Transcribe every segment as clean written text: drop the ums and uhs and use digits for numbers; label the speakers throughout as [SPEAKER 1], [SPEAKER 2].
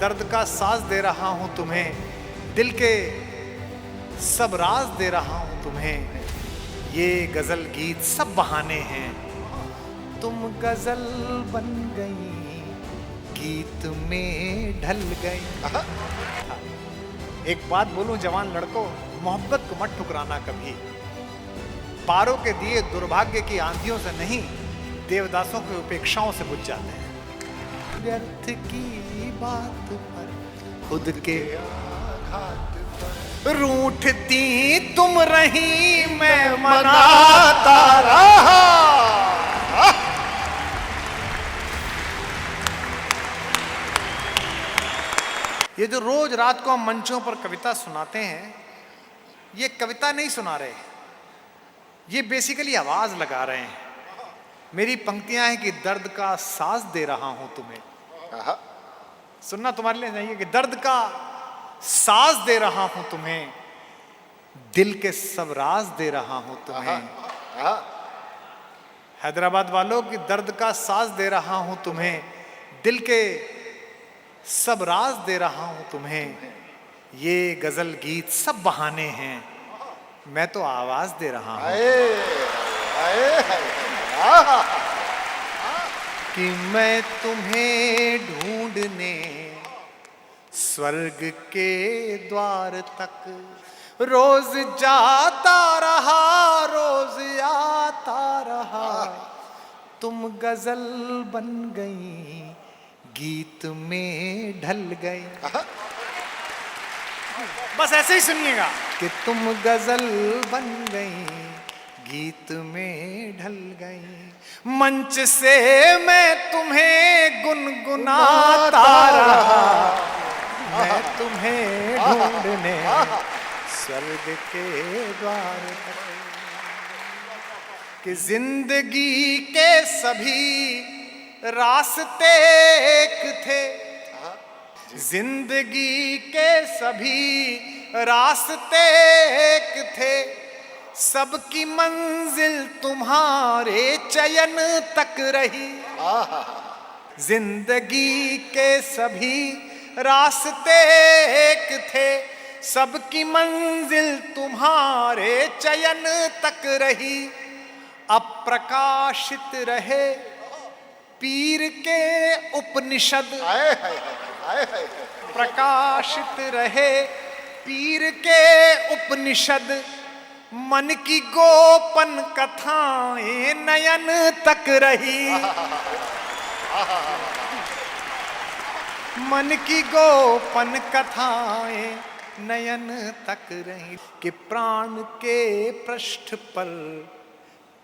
[SPEAKER 1] दर्द का साज दे रहा हूं तुम्हें, दिल के सब राज दे रहा हूं तुम्हें। ये गजल गीत सब बहाने हैं, तुम गजल बन गई, गीत में ढल गई। एक बात बोलूं जवान लड़कों, मोहब्बत को मत ठुकराना कभी। पारों के दिए दुर्भाग्य की आंधियों से नहीं, देवदासों की उपेक्षाओं से बुझ जाते हैं। व्यर्थ की बात पर खुद के आघात पर रूठती तुम रही, मैं मनाता रहा। ये जो रोज रात को हम मंचों पर कविता सुनाते हैं, ये कविता नहीं सुना रहे, ये बेसिकली आवाज लगा रहे हैं। मेरी पंक्तियां हैं कि दर्द का साज दे रहा हूं तुम्हें। सुनना तुम्हारे लिए नहीं है कि दर्द का साज दे रहा हूं तुम्हें, दिल के सब राज दे रहा हूं तुम्हें। हैदराबाद वालों की दर्द का साज दे रहा हूं तुम्हें, दिल के सब राज दे रहा हूं तुम्हें। ये गजल गीत सब बहाने हैं, मैं तो आवाज दे रहा हूं कि मैं तुम्हें ढूंढने स्वर्ग के द्वार तक रोज जाता रहा, रोज आता रहा। तुम गजल बन गई, गीत में ढल गई। बस ऐसे ही सुनिएगा कि तुम गजल बन गई, गीत में ढल गई। मंच से मैं तुम्हें गुनगुनाता रहा, मैं तुम्हें ढूंढने स्वर्ग के द्वार कि जिंदगी के सभी रास्ते एक थे, जिंदगी के सभी रास्ते एक थे। सबकी मंजिल तुम्हारे चयन तक रही। जिंदगी के सभी रास्ते एक थे, सबकी मंजिल तुम्हारे चयन तक रही। अप्रकाशित रहे पीर के उपनिषद, प्रकाशित रहे पीर के उपनिषद। मन की गोपन कथाएं नयन तक रही, मन की गोपन कथाएं नयन तक रही। कि प्राण के पृष्ठ पर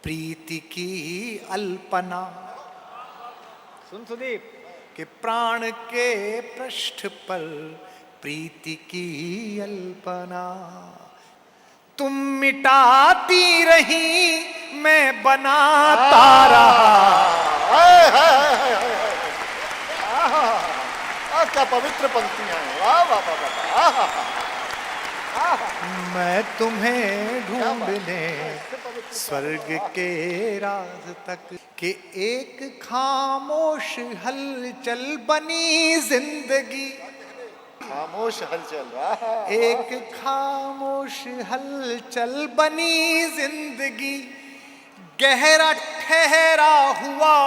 [SPEAKER 1] प्रीति की अल्पना, सुन सुदीप, कि प्राण के पृष्ठ पर प्रीति की अल्पना। तुम मिटाती रही, मैं बनाता रहा।
[SPEAKER 2] क्या पवित्र पंक्तियां हैं, वाह वाह वाह वाह।
[SPEAKER 1] मैं तुम्हें ढूंढने स्वर्ग के राज तक कि एक खामोश हलचल बनी जिंदगी।
[SPEAKER 2] खामोश हलचल,
[SPEAKER 1] एक खामोश हलचल बनी जिंदगी। गहरा ठहरा हुआ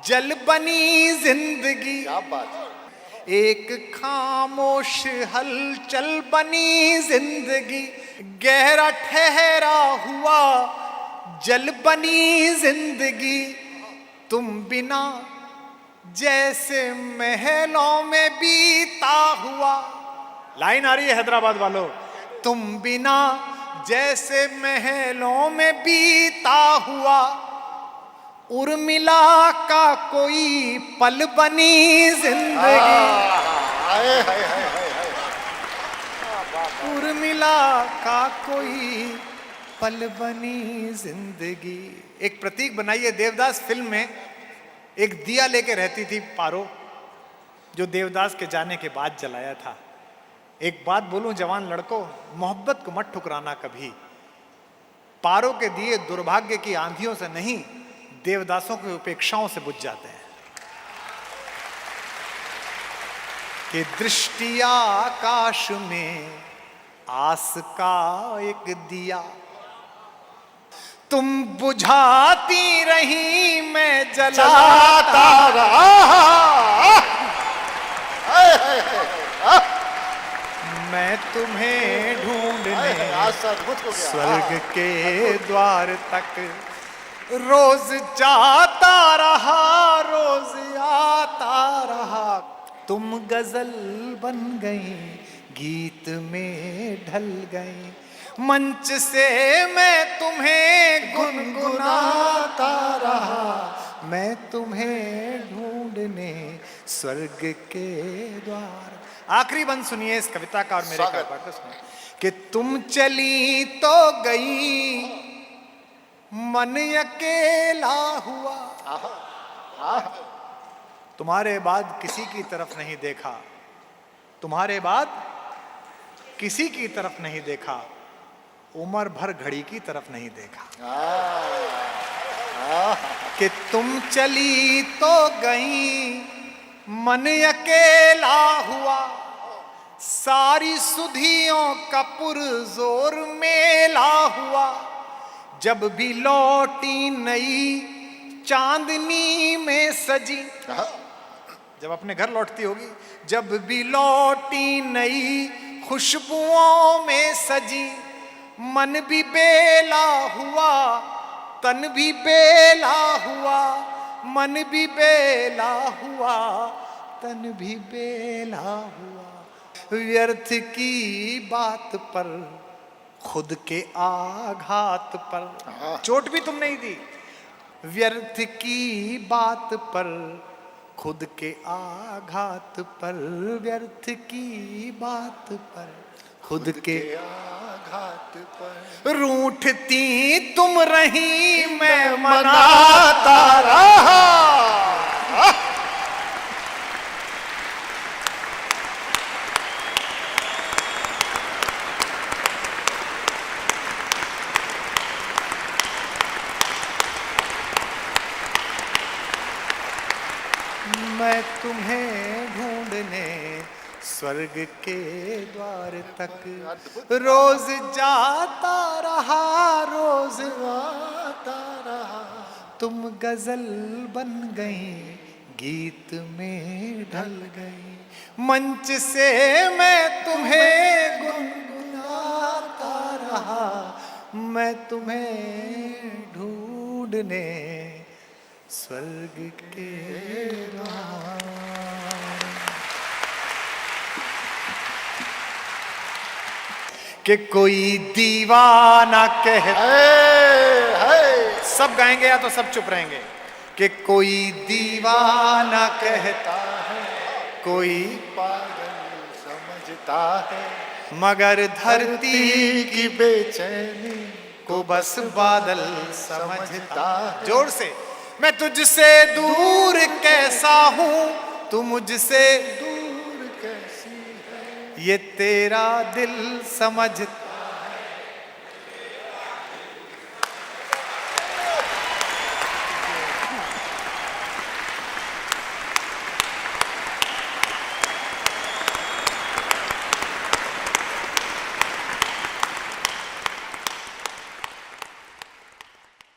[SPEAKER 1] जल बनी जिंदगी।
[SPEAKER 2] क्या बात।
[SPEAKER 1] एक खामोश हलचल बनी जिंदगी, गहरा ठहरा हुआ जल बनी जिंदगी। तुम बिना जैसे महलों में बीता हुआ। लाइन आ रही है हैदराबाद वालों, तुम बिना जैसे महलों में बीता हुआ। उर्मिला का कोई पल बनी जिंदगी। उर्मिला का कोई पल बनी जिंदगी। एक प्रतीक बनाइए, देवदास फिल्म में एक दिया लेके रहती थी पारो, जो देवदास के जाने के बाद जलाया था। एक बात बोलूं जवान लड़कों, मोहब्बत को मत ठुकराना कभी। पारो के दिए दुर्भाग्य की आंधियों से नहीं, देवदासों की उपेक्षाओं से बुझ जाते हैं। कि दृष्टि आकाश में आस का एक दिया, तुम बुझाती रही मैं जलाता
[SPEAKER 2] रहा।
[SPEAKER 1] मैं तुम्हें ढूंढने
[SPEAKER 2] अद्भुत हो गया।
[SPEAKER 1] स्वर्ग के द्वार तक रोज जाता रहा, रोज आता रहा। तुम गजल बन गई, गीत में ढल गई, मंच से मैं तुम्हें गुनगुनाता रहा। मैं तुम्हें ढूंढने स्वर्ग के द्वार। आखिरी बंद सुनिए इस कविता का और मेरे का सुनिए कि तुम चली तो गई, मन अकेला हुआ, तुम्हारे बाद किसी की तरफ नहीं देखा, तुम्हारे बाद किसी की तरफ नहीं देखा, उम्र भर घड़ी की तरफ नहीं देखा। कि तुम चली तो गई, मन अकेला हुआ, सारी सुधियों का पुरजोर मेला हुआ। जब भी लौटी नई चांदनी में सजी, जब अपने घर लौटती होगी, जब भी लौटी नई खुशबुओं में सजी, मन भी बेला हुआ, तन भी बेला हुआ, मन भी बेला हुआ, तन भी बेला हुआ। व्यर्थ की बात पर, खुद के आघात पर, चोट भी तुम नहीं दी। व्यर्थ की बात पर, खुद के आघात पर, व्यर्थ की बात पर, खुद के
[SPEAKER 2] आघात पर
[SPEAKER 1] रूठती तुम रही, मैं मनाता रहा। मैं तुम्हें ढूंढने स्वर्ग के द्वार तक रोज जाता रहा, रोज आता रहा। तुम गजल बन गई, गीत में ढल गई, मंच से मैं तुम्हें गुनगुनाता रहा। मैं तुम्हें ढूंढने स्वर्ग के द्वार। कि कोई दीवाना कहता है, सब गाएंगे या तो सब चुप रहेंगे। कि कोई दीवाना कहता है, कोई
[SPEAKER 2] पागल समझता है,
[SPEAKER 1] मगर धरती
[SPEAKER 2] की बेचैनी
[SPEAKER 1] को बस बादल समझता है। जोर से। मैं तुझसे दूर कैसा हूँ, तू मुझसे
[SPEAKER 2] दूर कैसी है,
[SPEAKER 1] ये तेरा दिल समझता